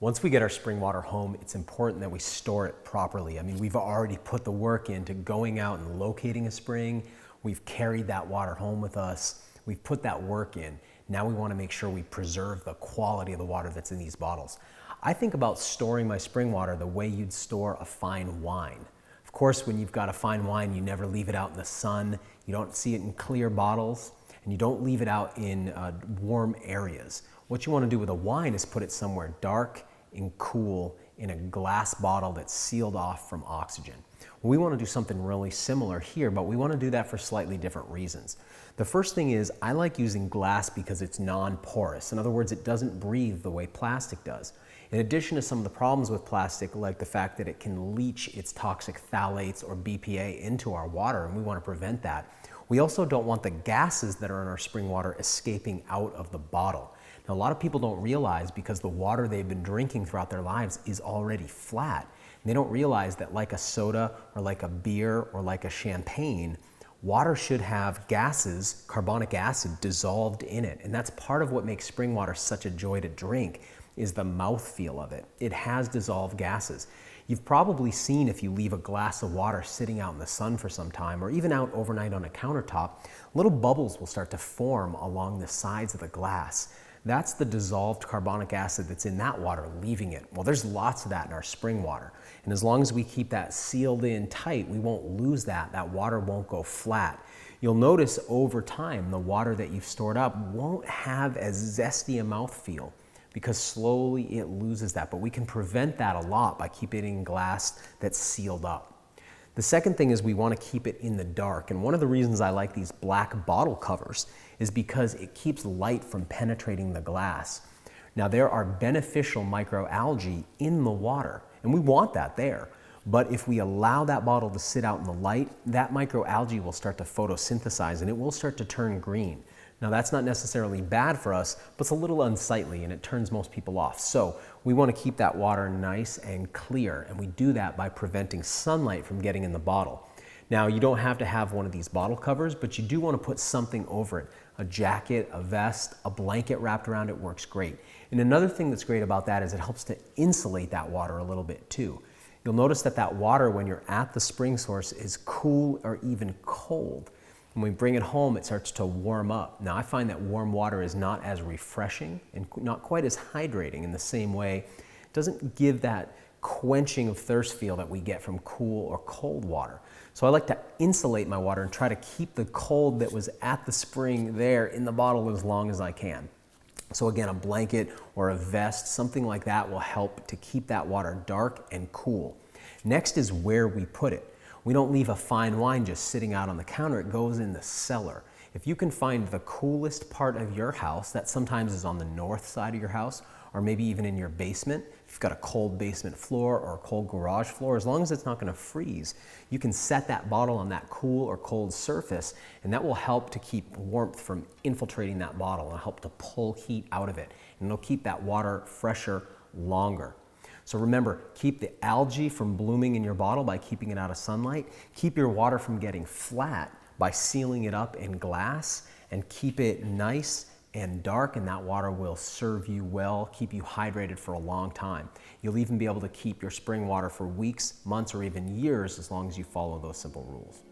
Once we get our spring water home, it's important that we store it properly. I mean, we've already put the work into going out and locating a spring. We've carried that water home with us. We've put that work in. Now we want to make sure we preserve the quality of the water that's in these bottles. I think about storing my spring water the way you'd store a fine wine. Of course, when you've got a fine wine, you never leave it out in the sun. You don't see it in clear bottles, and you don't leave it out in warm areas. What you want to do with a wine is put it somewhere dark and cool in a glass bottle that's sealed off from oxygen. We want to do something really similar here, but we want to do that for slightly different reasons. The first thing is I like using glass because it's non-porous. In other words, it doesn't breathe the way plastic does. In addition to some of the problems with plastic, like the fact that it can leach its toxic phthalates or BPA into our water, and we want to prevent that. We also don't want the gases that are in our spring water escaping out of the bottle. Now, a lot of people don't realize, because the water they've been drinking throughout their lives is already flat. And they don't realize that, like a soda or like a beer or like a champagne, water should have gases, carbonic acid, dissolved in it. And that's part of what makes spring water such a joy to drink, is the mouthfeel of it. It has dissolved gases. You've probably seen, if you leave a glass of water sitting out in the sun for some time, or even out overnight on a countertop, little bubbles will start to form along the sides of the glass. That's the dissolved carbonic acid that's in that water leaving it. Well, there's lots of that in our spring water. And as long as we keep that sealed in tight, we won't lose that. That water won't go flat. You'll notice over time, the water that you've stored up won't have as zesty a mouthfeel, because slowly it loses that. But we can prevent that a lot by keeping it in glass that's sealed up. The second thing is we want to keep it in the dark. And one of the reasons I like these black bottle covers is because it keeps light from penetrating the glass. Now, there are beneficial microalgae in the water, and we want that there. But if we allow that bottle to sit out in the light, that microalgae will start to photosynthesize and it will start to turn green. Now, that's not necessarily bad for us, but it's a little unsightly and it turns most people off. So we want to keep that water nice and clear, and we do that by preventing sunlight from getting in the bottle. Now, you don't have to have one of these bottle covers, but you do want to put something over it. A jacket, a vest, a blanket wrapped around it works great. And another thing that's great about that is it helps to insulate that water a little bit too. You'll notice that that water, when you're at the spring source, is cool or even cold. When we bring it home, it starts to warm up. Now, I find that warm water is not as refreshing and not quite as hydrating in the same way. It doesn't give that quenching of thirst feel that we get from cool or cold water. So I like to insulate my water and try to keep the cold that was at the spring there in the bottle as long as I can. So again, a blanket or a vest, something like that, will help to keep that water dark and cool. Next is where we put it. We don't leave a fine wine just sitting out on the counter. It goes in the cellar. If you can find the coolest part of your house, that sometimes is on the north side of your house, or maybe even in your basement, if you've got a cold basement floor or a cold garage floor, as long as it's not going to freeze, you can set that bottle on that cool or cold surface, and that will help to keep warmth from infiltrating that bottle and help to pull heat out of it. And it'll keep that water fresher longer. So remember, keep the algae from blooming in your bottle by keeping it out of sunlight. Keep your water from getting flat by sealing it up in glass, and keep it nice and dark, and that water will serve you well, keep you hydrated for a long time. You'll even be able to keep your spring water for weeks, months, or even years as long as you follow those simple rules.